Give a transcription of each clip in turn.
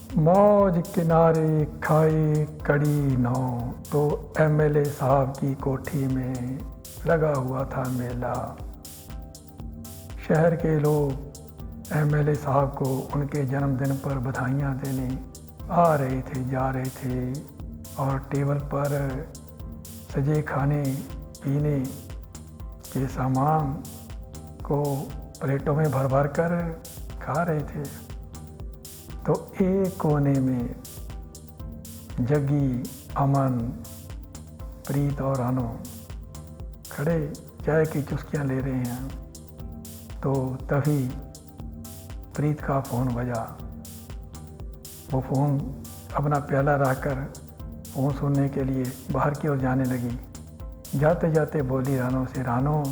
मौज किनारे खाए कड़ी नौ, तो एमएलए साहब की कोठी में लगा हुआ था मेला। शहर के लोग एमएलए साहब को उनके जन्मदिन पर बधाइयाँ देने आ रहे थे, जा रहे थे, और टेबल पर सजे खाने पीने के सामान को प्लेटों में भर भर कर खा रहे थे। तो एक कोने में जग्गी, अमन, प्रीत और अनु खड़े चाय की चुस्कियाँ ले रहे हैं। तो तभी प्रीत का फ़ोन बजा। वो फ़ोन अपना प्याला रखकर फ़ोन सुनने के लिए बाहर की ओर जाने लगी। जाते जाते बोली रानो से, रानो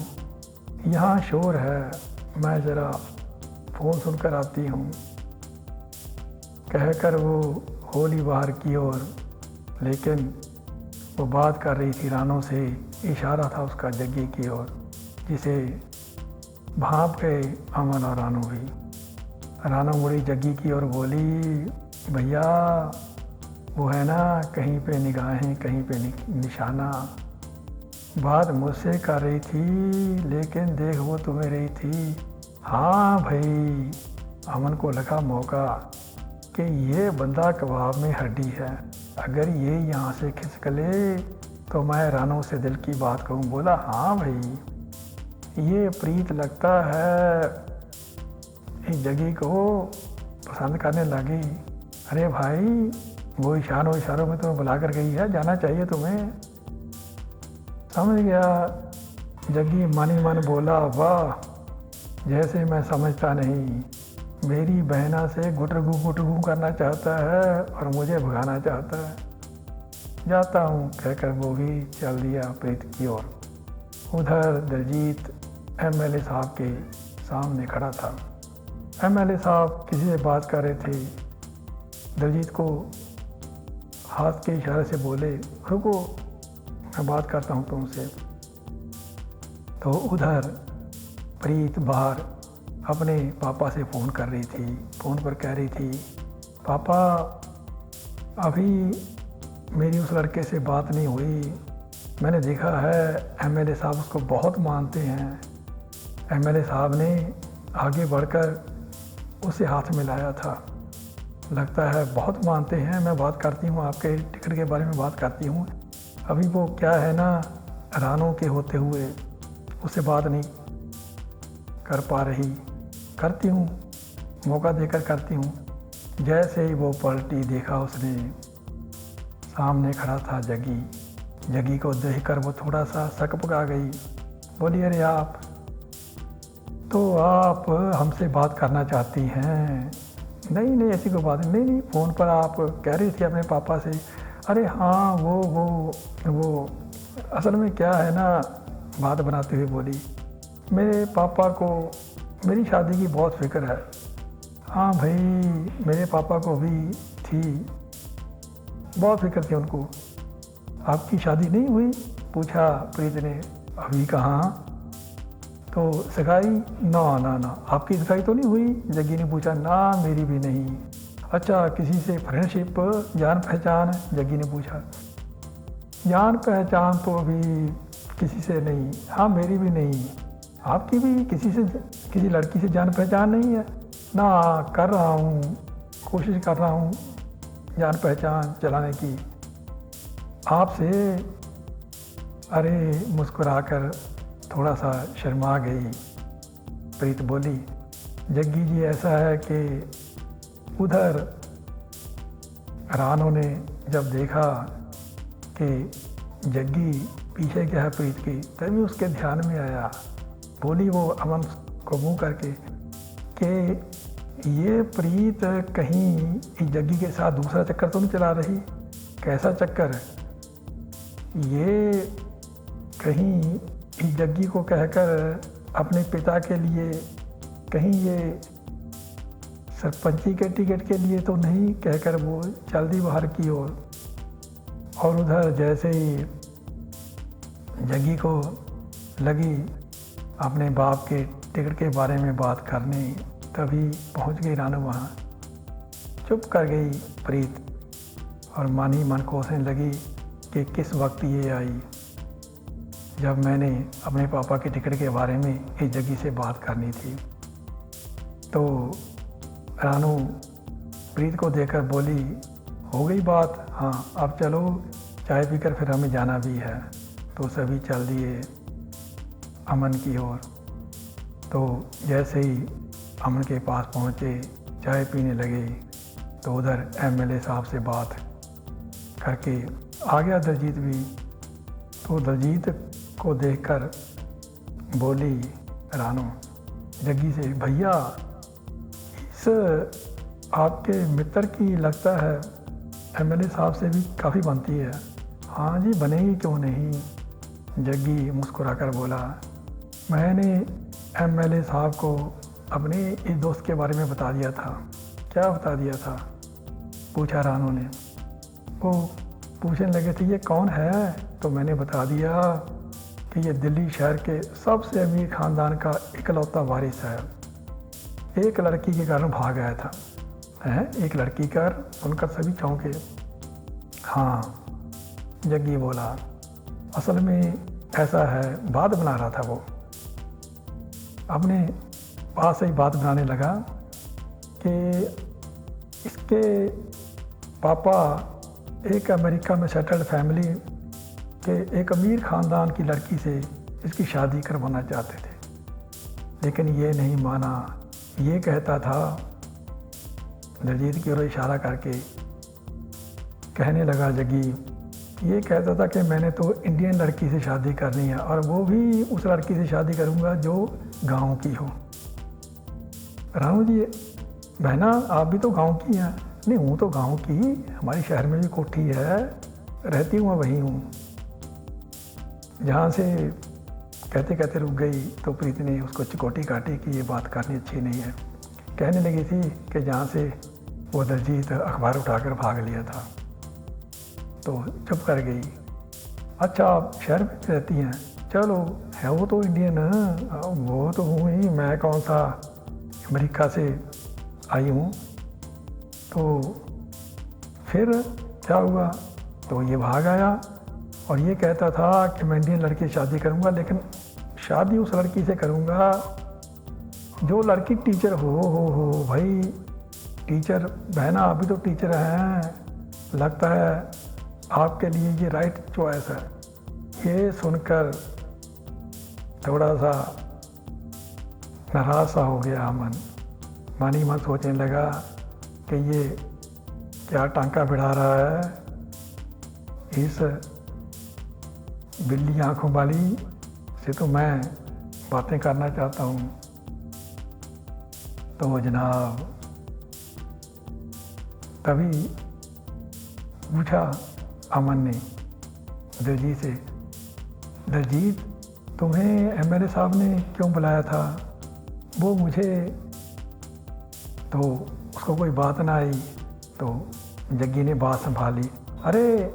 यहाँ शोर है, मैं ज़रा फ़ोन सुनकर आती हूँ। कहकर वो होली बाहर की ओर, लेकिन वो बात कर रही थी रानो से। इशारा था उसका जग्गी की ओर, जिसे भाप गए अमन और रानो भी। रानो मुड़ी जग्गी की ओर बोली, भैया वो है ना, कहीं पे निगाहें कहीं पे निशाना। बात मुझसे कर रही थी, लेकिन देख वो तुम्हें रही थी। हाँ भाई, अमन को लगा मौका कि ये बंदा कबाब में हड्डी है, अगर ये यहाँ से खिसक ले तो मैं रानो से दिल की बात कहूँ। बोला, हाँ भाई, ये प्रीत लगता है इस जग्गी को पसंद करने लगी। अरे भाई, वो इशारों में तुम्हें बुला कर गई है, जाना चाहिए तुम्हें। समझ गया। जग्गी मन ही मन बोला, वाह, जैसे मैं समझता नहीं, मेरी बहना से गुटरगू करना चाहता है और मुझे भगाना चाहता है। जाता हूँ कहकर वो भी चल दिया प्रीत की ओर। उधर दिलजीत एमएलए साहब के सामने खड़ा था। एमएलए साहब किसी से बात कर रहे थे। दिलजीत को हाथ के इशारे से बोले, रुको, मैं बात करता हूँ तुमसे। तो उधर प्रीत बाहर अपने पापा से फ़ोन कर रही थी। फ़ोन पर कह रही थी, पापा अभी मेरी उस लड़के से बात नहीं हुई। मैंने देखा है एमएलए साहब उसको बहुत मानते हैं। एमएलए साहब ने आगे बढ़कर उसे हाथ मिलाया था, लगता है बहुत मानते हैं। मैं बात करती हूँ, आपके टिकट के बारे में बात करती हूँ। अभी वो क्या है ना, रानों के होते हुए उससे बात नहीं कर पा रही। करती हूँ, मौका देकर करती हूँ। जैसे ही वो पलटी, देखा उसने सामने खड़ा था जग्गी। जग्गी को देखकर वो थोड़ा सा सकपका गई। बोली, अरे आप हमसे बात करना चाहती हैं? नहीं, ऐसी कोई बात नहीं। फ़ोन पर आप कह रही थी अपने पापा से। अरे हाँ, वो असल में क्या है ना, बात बनाते हुए बोली, मेरे पापा को मेरी शादी की बहुत फिक्र है। हाँ भाई, मेरे पापा को भी थी, बहुत फिक्र थी उनको। आपकी शादी नहीं हुई? पूछा प्रीत ने। अभी कहाँ? तो सगाई? ना, आपकी सगाई तो नहीं हुई? जग्गी ने पूछा। ना, मेरी भी नहीं। अच्छा, किसी से फ्रेंडशिप, जान पहचान? जग्गी ने पूछा। जान पहचान तो अभी किसी से नहीं। हाँ, मेरी भी नहीं। आपकी भी किसी लड़की से जान पहचान नहीं है? ना, कर रहा हूँ, कोशिश कर रहा हूँ जान पहचान चलाने की। आपसे? अरे, मुस्कुराकर थोड़ा सा शर्मा गई प्रीत। बोली, जग्गी जी, ऐसा है कि उधर रानो ने जब देखा कि जग्गी पीछे क्या है प्रीत की, तभी उसके ध्यान में आया। बोली वो अमन को मुँह करके कि ये प्रीत कहीं इस जग्गी के साथ दूसरा चक्कर तो नहीं चला रही? कैसा चक्कर? ये कहीं इस जग्गी को कहकर अपने पिता के लिए कहीं ये सरपंची के टिकट के लिए तो नहीं, कहकर वो चल दी बाहर की ओर। और उधर जैसे ही जग्गी को लगी अपने बाप के टिकट के बारे में बात करने, तभी पहुंच गई रानू वहाँ। चुप कर गई प्रीत और मन ही मन कोसने लगी कि किस वक्त ये आई जब मैंने अपने पापा की टिकट के बारे में इस जग्गी से बात करनी थी। तो रानू प्रीत को देखकर बोली, हो गई बात? हाँ, अब चलो चाय पीकर फिर हमें जाना भी है। तो सभी चल दिए अमन की ओर। तो जैसे ही अमन के पास पहुँचे, चाय पीने लगे, तो उधर एमएलए साहब से बात करके आ गया दलजीत भी। तो दलजीत को देखकर बोली रानू जग्गी से, भैया इस आपके मित्र की लगता है एमएलए साहब से भी काफ़ी बनती है। हाँ जी, बनेगी क्यों नहीं, जग्गी मुस्कुराकर बोला। मैंने एमएलए साहब को अपने इस दोस्त के बारे में बता दिया था। क्या बता दिया था? पूछा रानू ने। वो पूछने लगे थे ये कौन है? तो मैंने बता दिया कि ये दिल्ली शहर के सबसे अमीर ख़ानदान का इकलौता वारिस है। एक लड़की के कारण भाग आया था। हैं? एक लड़की कर सुनकर सभी चौंके। हाँ, जग्गी बोला, असल में ऐसा है, बात बना रहा था वो। अपने पास से ही बात बनाने लगा कि इसके पापा एक अमेरिका में सेटल्ड फैमिली के एक अमीर ख़ानदान की लड़की से इसकी शादी करवाना चाहते थे, लेकिन ये नहीं माना। ये कहता था, दलजीत की ओर इशारा करके कहने लगा जग्गी, ये कहता था कि मैंने तो इंडियन लड़की से शादी करनी है और वो भी उस लड़की से शादी करूँगा जो गांव की हो। रानू जी, बहना आप भी तो गांव की हैं। नहीं, हूँ तो गांव की, हमारे शहर में भी कोठी है, रहती हूँ, मैं वहीं हूँ। जहाँ से कहते कहते रुक गई तो प्रीत ने उसको चिकोटी काटी कि ये बात करनी अच्छी नहीं है। कहने लगी थी कि जहाँ से वो दलजीत अखबार उठाकर भाग लिया था। तो चुप कर गई। अच्छा, आप शहर में रहती हैं? चलो, है वो तो इंडियन, वो तो हूँ ही, मैं कौन सा अमेरिका से आई हूँ। तो फिर क्या हुआ? तो ये भाग आया और ये कहता था कि मैं इंडियन लड़की से शादी करूँगा, लेकिन शादी उस लड़की से करूँगा जो लड़की टीचर हो भाई। टीचर, बहना अभी तो टीचर हैं, लगता है आपके लिए ये राइट चॉइस है। ये सुनकर थोड़ा सा नाराज सा हो गया अमन। मन ही मन सोचने लगा कि ये क्या टांका भिड़ा रहा है इस बिल्ली आँखों वाली से, तो मैं बातें करना चाहता हूँ। तो जनाब तभी पूछा अमन ने दलजीत से, दलजीत तुम्हें एमएलए साहब ने क्यों बुलाया था? वो मुझे, तो उसको कोई बात ना आई। तो जग्गी ने बात संभाली, अरे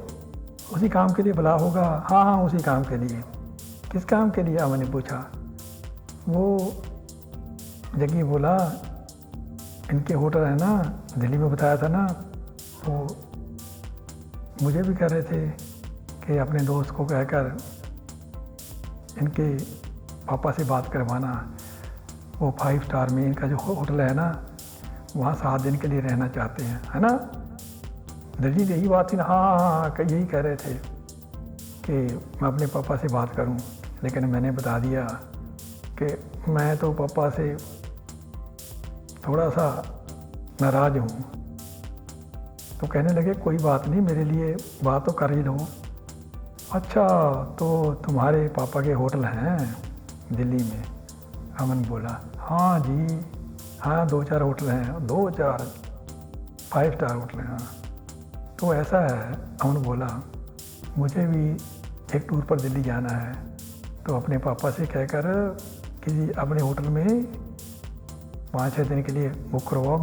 उसी काम के लिए बुला होगा। हाँ हाँ, उसी काम के लिए। किस काम के लिए? अमन ने पूछा। वो जग्गी बोला, इनके होटल है ना, दिल्ली में बताया था ना, तो मुझे भी कह रहे थे कि अपने दोस्त को कहकर इनके पापा से बात करवाना। वो 5 स्टार में इनका जो होटल है ना, वहाँ 7 दिन के लिए रहना चाहते हैं, है ना? दलजीत यही बात थी ना? हाँ हाँ हाँ, यही कह रहे थे कि मैं अपने पापा से बात करूं, लेकिन मैंने बता दिया कि मैं तो पापा से थोड़ा सा नाराज़ हूँ। तो कहने लगे कोई बात नहीं, मेरे लिए बात तो कर ही लो। अच्छा, तो तुम्हारे पापा के होटल हैं दिल्ली में? अमन बोला, हाँ जी, हाँ 2-4 होटल हैं, 2-4 5 स्टार होटल हैं। हाँ, तो ऐसा है, अमन बोला, मुझे भी एक टूर पर दिल्ली जाना है, तो अपने पापा से कहकर किसी अपने होटल में 5-6 दिन के लिए बुक करवाओ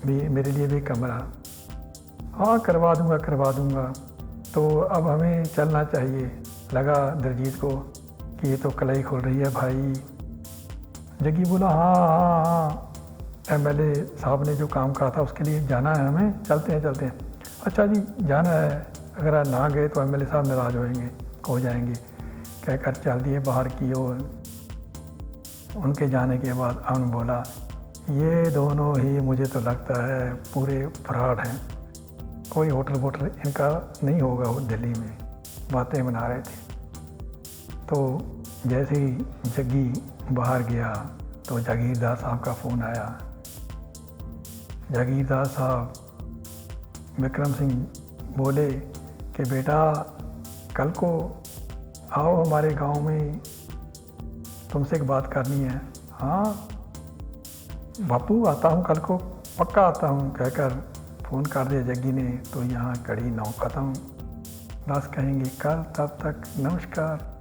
मेरे लिए भी कमरा। हाँ, करवा दूंगा। तो अब हमें चलना चाहिए, लगा दलजीत को कि ये तो कलाई खोल रही है भाई। जग्गी बोला, हाँ, एमएलए साहब ने जो काम कहा था उसके लिए जाना है हमें, चलते हैं। अच्छा जी जाना है, अगर ना गए तो एमएलए साहब नाराज़ हो जाएंगे, कहकर चल दिए बाहर की ओर। उनके जाने के बाद अमन बोला, ये दोनों ही मुझे तो लगता है पूरे फ्रॉड हैं, कोई होटल वोटल इनका नहीं होगा। वो दिल्ली में बातें बना रहे थे। तो जैसे ही जग्गी बाहर गया तो जागीरदार साहब का फ़ोन आया। जागीरदार साहब विक्रम सिंह बोले कि बेटा कल को आओ हमारे गांव में, तुमसे एक बात करनी है। हाँ बापू आता हूँ, कल को पक्का आता हूँ, कहकर फ़ोन कर दिया जग्गी ने। तो यहाँ कड़ी 9 ख़त्म। बस कहेंगे कल, तब तक नमस्कार।